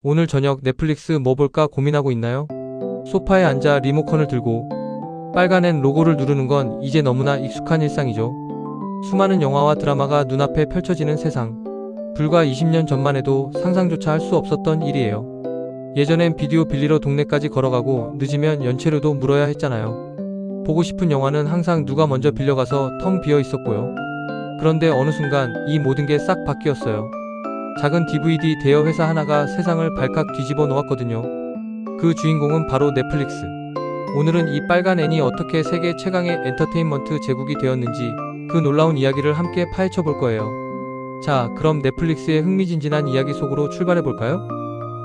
오늘 저녁 넷플릭스 뭐 볼까 고민하고 있나요? 소파에 앉아 리모컨을 들고 빨간 N 로고를 누르는 건 이제 너무나 익숙한 일상이죠. 수많은 영화와 드라마가 눈앞에 펼쳐지는 세상. 불과 20년 전만 해도 상상조차 할 수 없었던 일이에요. 예전엔 비디오 빌리러 동네까지 걸어가고 늦으면 연체료도 물어야 했잖아요. 보고 싶은 영화는 항상 누가 먼저 빌려가서 텅 비어 있었고요. 그런데 어느 순간 이 모든 게 싹 바뀌었어요. 작은 DVD 대여 회사 하나가 세상을 발칵 뒤집어 놓았거든요. 그 주인공은 바로 넷플릭스. 오늘은 이 빨간 N이 어떻게 세계 최강의 엔터테인먼트 제국이 되었는지 그 놀라운 이야기를 함께 파헤쳐 볼 거예요. 자, 그럼 넷플릭스의 흥미진진한 이야기 속으로 출발해 볼까요?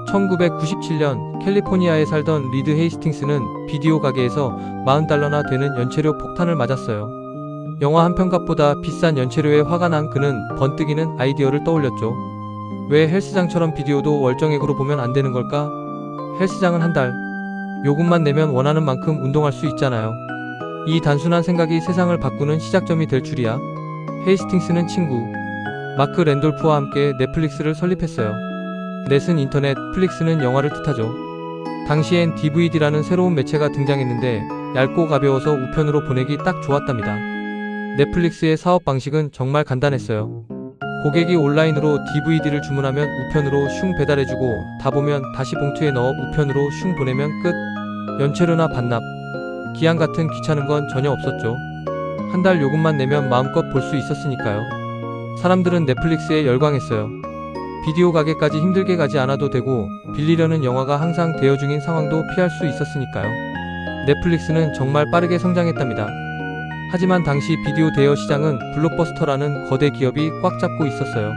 1997년 캘리포니아에 살던 리드 헤이스팅스는 비디오 가게에서 $40나 되는 연체료 폭탄을 맞았어요. 영화 한 편값보다 비싼 연체료에 화가 난 그는 번뜩이는 아이디어를 떠올렸죠. 왜 헬스장처럼 비디오도 월정액으로 보면 안 되는 걸까? 헬스장은 한 달, 요금만 내면 원하는 만큼 운동할 수 있잖아요. 이 단순한 생각이 세상을 바꾸는 시작점이 될 줄이야. 헤이스팅스는 친구 마크 랜돌프와 함께 넷플릭스를 설립했어요. 넷은 인터넷, 플릭스는 영화를 뜻하죠. 당시엔 DVD라는 새로운 매체가 등장했는데 얇고 가벼워서 우편으로 보내기 딱 좋았답니다. 넷플릭스의 사업 방식은 정말 간단했어요. 고객이 온라인으로 DVD를 주문하면 우편으로 슝 배달해주고 다 보면 다시 봉투에 넣어 우편으로 슝 보내면 끝. 연체료나 반납, 기한 같은 귀찮은 건 전혀 없었죠. 한 달 요금만 내면 마음껏 볼 수 있었으니까요. 사람들은 넷플릭스에 열광했어요. 비디오 가게까지 힘들게 가지 않아도 되고 빌리려는 영화가 항상 대여 중인 상황도 피할 수 있었으니까요. 넷플릭스는 정말 빠르게 성장했답니다. 하지만 당시 비디오 대여 시장은 블록버스터라는 거대 기업이 꽉 잡고 있었어요.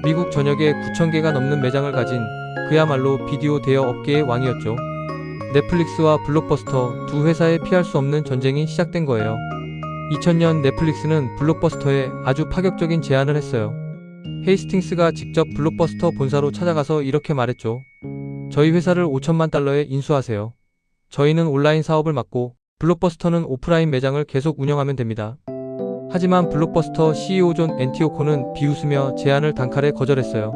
미국 전역에 9,000개가 넘는 매장을 가진 그야말로 비디오 대여 업계의 왕이었죠. 넷플릭스와 블록버스터 두 회사에 피할 수 없는 전쟁이 시작된 거예요. 2000년 넷플릭스는 블록버스터에 아주 파격적인 제안을 했어요. 헤이스팅스가 직접 블록버스터 본사로 찾아가서 이렇게 말했죠. 저희 회사를 $5천만 인수하세요. 저희는 온라인 사업을 맡고 블록버스터는 오프라인 매장을 계속 운영하면 됩니다. 하지만 블록버스터 CEO 존 앤티오코는 비웃으며 제안을 단칼에 거절했어요.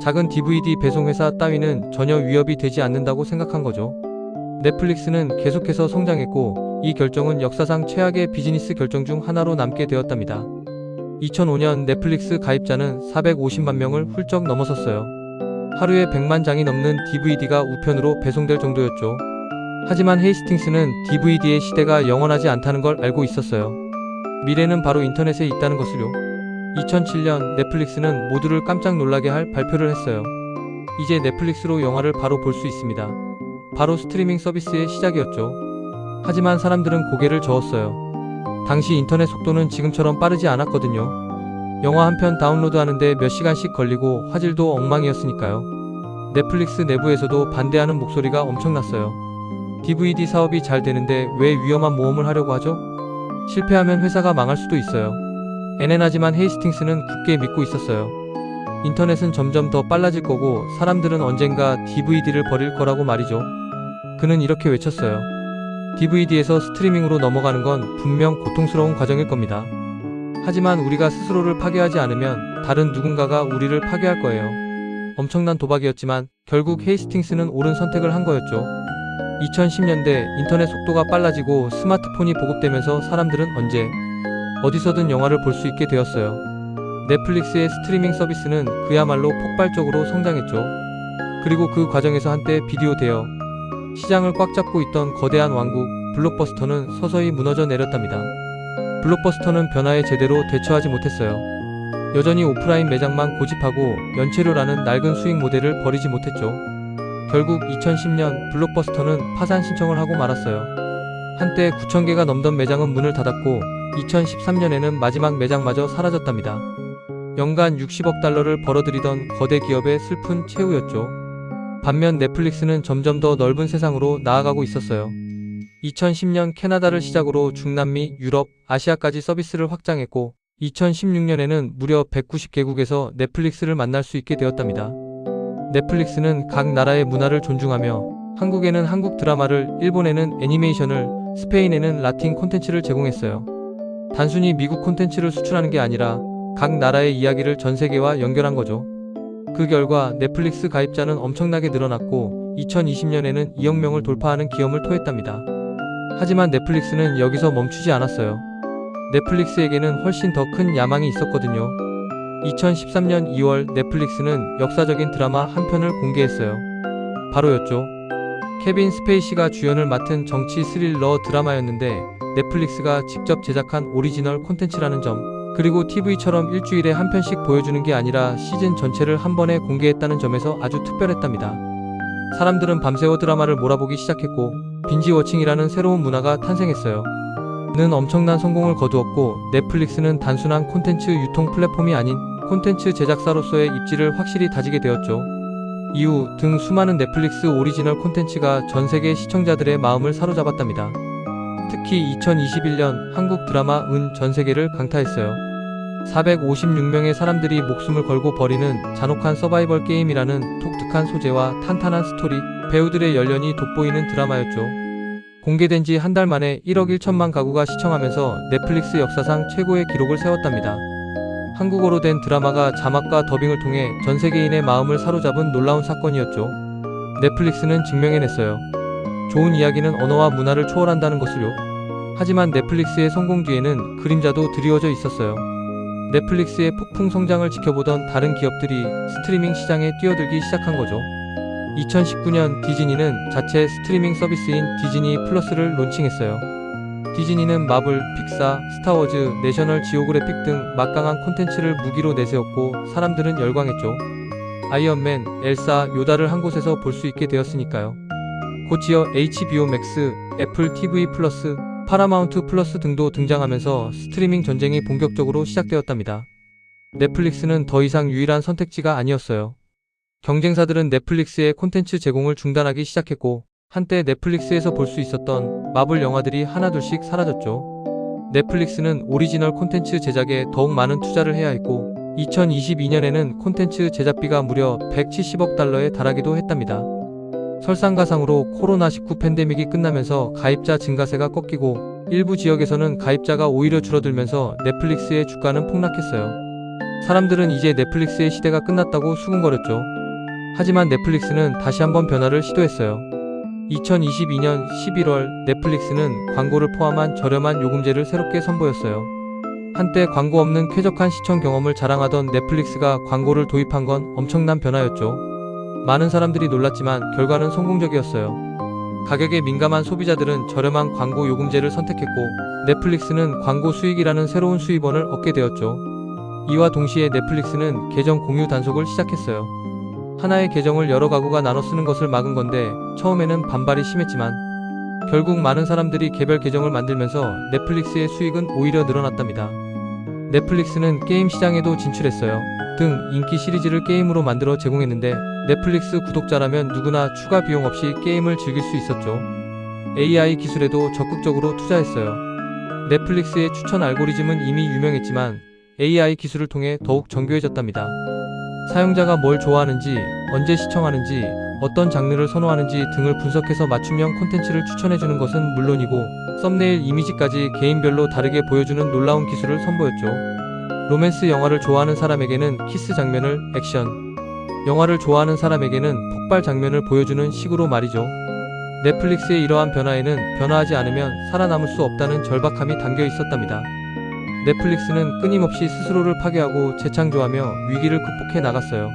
작은 DVD 배송회사 따위는 전혀 위협이 되지 않는다고 생각한 거죠. 넷플릭스는 계속해서 성장했고 이 결정은 역사상 최악의 비즈니스 결정 중 하나로 남게 되었답니다. 2005년 넷플릭스 가입자는 450만 명을 훌쩍 넘어섰어요. 하루에 100만 장이 넘는 DVD가 우편으로 배송될 정도였죠. 하지만 헤이스팅스는 DVD의 시대가 영원하지 않다는 걸 알고 있었어요. 미래는 바로 인터넷에 있다는 것을요. 2007년 넷플릭스는 모두를 깜짝 놀라게 할 발표를 했어요. 이제 넷플릭스로 영화를 바로 볼 수 있습니다. 바로 스트리밍 서비스의 시작이었죠. 하지만 사람들은 고개를 저었어요. 당시 인터넷 속도는 지금처럼 빠르지 않았거든요. 영화 한 편 다운로드하는데 몇 시간씩 걸리고 화질도 엉망이었으니까요. 넷플릭스 내부에서도 반대하는 목소리가 엄청났어요. DVD 사업이 잘 되는데 왜 위험한 모험을 하려고 하죠? 실패하면 회사가 망할 수도 있어요. 애매하지만 헤이스팅스는 굳게 믿고 있었어요. 인터넷은 점점 더 빨라질 거고 사람들은 언젠가 DVD를 버릴 거라고 말이죠. 그는 이렇게 외쳤어요. DVD에서 스트리밍으로 넘어가는 건 분명 고통스러운 과정일 겁니다. 하지만 우리가 스스로를 파괴하지 않으면 다른 누군가가 우리를 파괴할 거예요. 엄청난 도박이었지만 결국 헤이스팅스는 옳은 선택을 한 거였죠. 2010년대 인터넷 속도가 빨라지고 스마트폰이 보급되면서 사람들은 언제, 어디서든 영화를 볼 수 있게 되었어요. 넷플릭스의 스트리밍 서비스는 그야말로 폭발적으로 성장했죠. 그리고 그 과정에서 한때 비디오 대여 시장을 꽉 잡고 있던 거대한 왕국 블록버스터는 서서히 무너져 내렸답니다. 블록버스터는 변화에 제대로 대처하지 못했어요. 여전히 오프라인 매장만 고집하고 연체료라는 낡은 수익 모델을 버리지 못했죠. 결국 2010년 블록버스터는 파산 신청을 하고 말았어요. 한때 9,000개가 넘던 매장은 문을 닫았고 2013년에는 마지막 매장마저 사라졌답니다. 연간 60억 달러를 벌어들이던 거대 기업의 슬픈 최후였죠. 반면 넷플릭스는 점점 더 넓은 세상으로 나아가고 있었어요. 2010년 캐나다를 시작으로 중남미, 유럽, 아시아까지 서비스를 확장했고 2016년에는 무려 190개국에서 넷플릭스를 만날 수 있게 되었답니다. 넷플릭스는 각 나라의 문화를 존중하며 한국에는 한국 드라마를, 일본에는 애니메이션을, 스페인에는 라틴 콘텐츠를 제공했어요. 단순히 미국 콘텐츠를 수출하는 게 아니라 각 나라의 이야기를 전 세계와 연결한 거죠. 그 결과 넷플릭스 가입자는 엄청나게 늘어났고 2020년에는 2억 명을 돌파하는 기염을 토했답니다. 하지만 넷플릭스는 여기서 멈추지 않았어요. 넷플릭스에게는 훨씬 더 큰 야망이 있었거든요. 2013년 2월 넷플릭스는 역사적인 드라마 한 편을 공개했어요. 바로였죠. 케빈 스페이시가 주연을 맡은 정치 스릴러 드라마였는데 넷플릭스가 직접 제작한 오리지널 콘텐츠라는 점, 그리고 TV처럼 일주일에 한 편씩 보여주는 게 아니라 시즌 전체를 한 번에 공개했다는 점에서 아주 특별했답니다. 사람들은 밤새워 드라마를 몰아보기 시작했고 빈지워칭이라는 새로운 문화가 탄생했어요. 는 엄청난 성공을 거두었고 넷플릭스는 단순한 콘텐츠 유통 플랫폼이 아닌 콘텐츠 제작사로서의 입지를 확실히 다지게 되었죠. 이후 등 수많은 넷플릭스 오리지널 콘텐츠가 전 세계 시청자들의 마음을 사로잡았답니다. 특히 2021년 한국 드라마 은 전 세계를 강타했어요. 456명의 사람들이 목숨을 걸고 벌이는 잔혹한 서바이벌 게임이라는 독특한 소재와 탄탄한 스토리, 배우들의 열연이 돋보이는 드라마였죠. 공개된 지 한 달 만에 1억 1천만 가구가 시청하면서 넷플릭스 역사상 최고의 기록을 세웠답니다. 한국어로 된 드라마가 자막과 더빙을 통해 전 세계인의 마음을 사로잡은 놀라운 사건이었죠. 넷플릭스는 증명해냈어요. 좋은 이야기는 언어와 문화를 초월한다는 것을요. 하지만 넷플릭스의 성공 뒤에는 그림자도 드리워져 있었어요. 넷플릭스의 폭풍 성장을 지켜보던 다른 기업들이 스트리밍 시장에 뛰어들기 시작한 거죠. 2019년 디즈니는 자체 스트리밍 서비스인 디즈니 플러스를 론칭했어요. 디즈니는 마블, 픽사, 스타워즈, 내셔널 지오그래픽 등 막강한 콘텐츠를 무기로 내세웠고 사람들은 열광했죠. 아이언맨, 엘사, 요다를 한 곳에서 볼 수 있게 되었으니까요. 곧이어 HBO 맥스, 애플 TV 플러스, 파라마운트 플러스 등도 등장하면서 스트리밍 전쟁이 본격적으로 시작되었답니다. 넷플릭스는 더 이상 유일한 선택지가 아니었어요. 경쟁사들은 넷플릭스의 콘텐츠 제공을 중단하기 시작했고 한때 넷플릭스에서 볼 수 있었던 마블 영화들이 하나둘씩 사라졌죠. 넷플릭스는 오리지널 콘텐츠 제작에 더욱 많은 투자를 해야 했고 2022년에는 콘텐츠 제작비가 무려 170억 달러에 달하기도 했답니다. 설상가상으로 코로나19 팬데믹이 끝나면서 가입자 증가세가 꺾이고 일부 지역에서는 가입자가 오히려 줄어들면서 넷플릭스의 주가는 폭락했어요. 사람들은 이제 넷플릭스의 시대가 끝났다고 수군거렸죠. 하지만 넷플릭스는 다시 한번 변화를 시도했어요. 2022년 11월 넷플릭스는 광고를 포함한 저렴한 요금제를 새롭게 선보였어요. 한때 광고 없는 쾌적한 시청 경험을 자랑하던 넷플릭스가 광고를 도입한 건 엄청난 변화였죠. 많은 사람들이 놀랐지만 결과는 성공적이었어요. 가격에 민감한 소비자들은 저렴한 광고 요금제를 선택했고 넷플릭스는 광고 수익이라는 새로운 수입원을 얻게 되었죠. 이와 동시에 넷플릭스는 계정 공유 단속을 시작했어요. 하나의 계정을 여러 가구가 나눠 쓰는 것을 막은 건데 처음에는 반발이 심했지만 결국 많은 사람들이 개별 계정을 만들면서 넷플릭스의 수익은 오히려 늘어났답니다. 넷플릭스는 게임 시장에도 진출했어요. 등 인기 시리즈를 게임으로 만들어 제공했는데 넷플릭스 구독자라면 누구나 추가 비용 없이 게임을 즐길 수 있었죠. AI 기술에도 적극적으로 투자했어요. 넷플릭스의 추천 알고리즘은 이미 유명했지만 AI 기술을 통해 더욱 정교해졌답니다. 사용자가 뭘 좋아하는지, 언제 시청하는지, 어떤 장르를 선호하는지 등을 분석해서 맞춤형 콘텐츠를 추천해주는 것은 물론이고 썸네일 이미지까지 개인별로 다르게 보여주는 놀라운 기술을 선보였죠. 로맨스 영화를 좋아하는 사람에게는 키스 장면을, 액션 영화를 좋아하는 사람에게는 폭발 장면을 보여주는 식으로 말이죠. 넷플릭스의 이러한 변화에는 변화하지 않으면 살아남을 수 없다는 절박함이 담겨 있었답니다. 넷플릭스는 끊임없이 스스로를 파괴하고 재창조하며 위기를 극복해 나갔어요.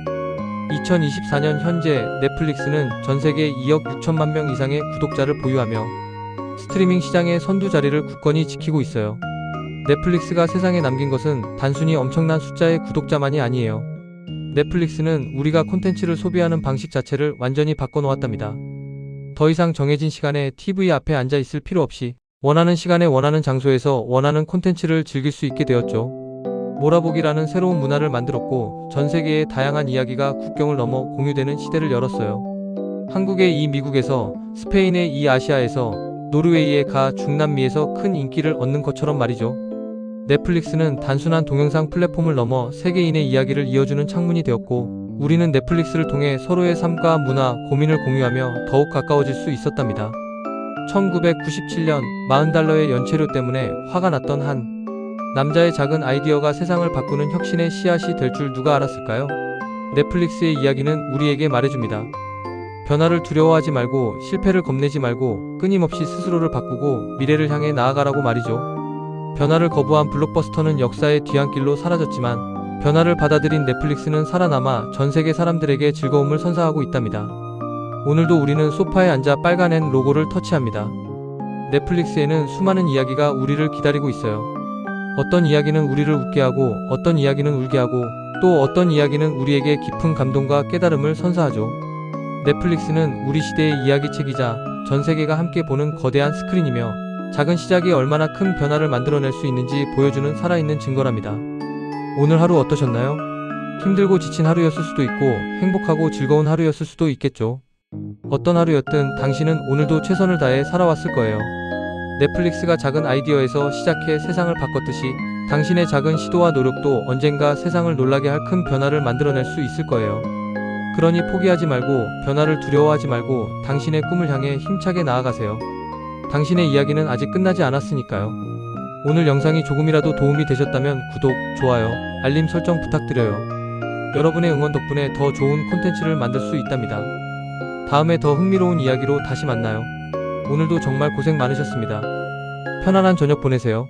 2024년 현재 넷플릭스는 전세계 2억 6천만 명 이상의 구독자를 보유하며 스트리밍 시장의 선두 자리를 굳건히 지키고 있어요. 넷플릭스가 세상에 남긴 것은 단순히 엄청난 숫자의 구독자만이 아니에요. 넷플릭스는 우리가 콘텐츠를 소비하는 방식 자체를 완전히 바꿔놓았답니다. 더 이상 정해진 시간에 TV 앞에 앉아 있을 필요 없이 원하는 시간에 원하는 장소에서 원하는 콘텐츠를 즐길 수 있게 되었죠. 몰아보기라는 새로운 문화를 만들었고 전 세계의 다양한 이야기가 국경을 넘어 공유되는 시대를 열었어요. 한국의 이 미국에서, 스페인의 이 아시아에서, 노르웨이의 가 중남미에서 큰 인기를 얻는 것처럼 말이죠. 넷플릭스는 단순한 동영상 플랫폼을 넘어 세계인의 이야기를 이어주는 창문이 되었고 우리는 넷플릭스를 통해 서로의 삶과 문화, 고민을 공유하며 더욱 가까워질 수 있었답니다. 1997년 $40의 연체료 때문에 화가 났던 한 남자의 작은 아이디어가 세상을 바꾸는 혁신의 씨앗이 될 줄 누가 알았을까요? 넷플릭스의 이야기는 우리에게 말해줍니다. 변화를 두려워하지 말고 실패를 겁내지 말고 끊임없이 스스로를 바꾸고 미래를 향해 나아가라고 말이죠. 변화를 거부한 블록버스터는 역사의 뒤안길로 사라졌지만 변화를 받아들인 넷플릭스는 살아남아 전 세계 사람들에게 즐거움을 선사하고 있답니다. 오늘도 우리는 소파에 앉아 빨간 N 로고를 터치합니다. 넷플릭스에는 수많은 이야기가 우리를 기다리고 있어요. 어떤 이야기는 우리를 웃게 하고 어떤 이야기는 울게 하고 또 어떤 이야기는 우리에게 깊은 감동과 깨달음을 선사하죠. 넷플릭스는 우리 시대의 이야기책이자 전 세계가 함께 보는 거대한 스크린이며 작은 시작이 얼마나 큰 변화를 만들어낼 수 있는지 보여주는 살아있는 증거랍니다. 오늘 하루 어떠셨나요? 힘들고 지친 하루였을 수도 있고 행복하고 즐거운 하루였을 수도 있겠죠. 어떤 하루였든 당신은 오늘도 최선을 다해 살아왔을 거예요. 넷플릭스가 작은 아이디어에서 시작해 세상을 바꿨듯이 당신의 작은 시도와 노력도 언젠가 세상을 놀라게 할 큰 변화를 만들어낼 수 있을 거예요. 그러니 포기하지 말고 변화를 두려워하지 말고 당신의 꿈을 향해 힘차게 나아가세요. 당신의 이야기는 아직 끝나지 않았으니까요. 오늘 영상이 조금이라도 도움이 되셨다면 구독, 좋아요, 알림 설정 부탁드려요. 여러분의 응원 덕분에 더 좋은 콘텐츠를 만들 수 있답니다. 다음에 더 흥미로운 이야기로 다시 만나요. 오늘도 정말 고생 많으셨습니다. 편안한 저녁 보내세요.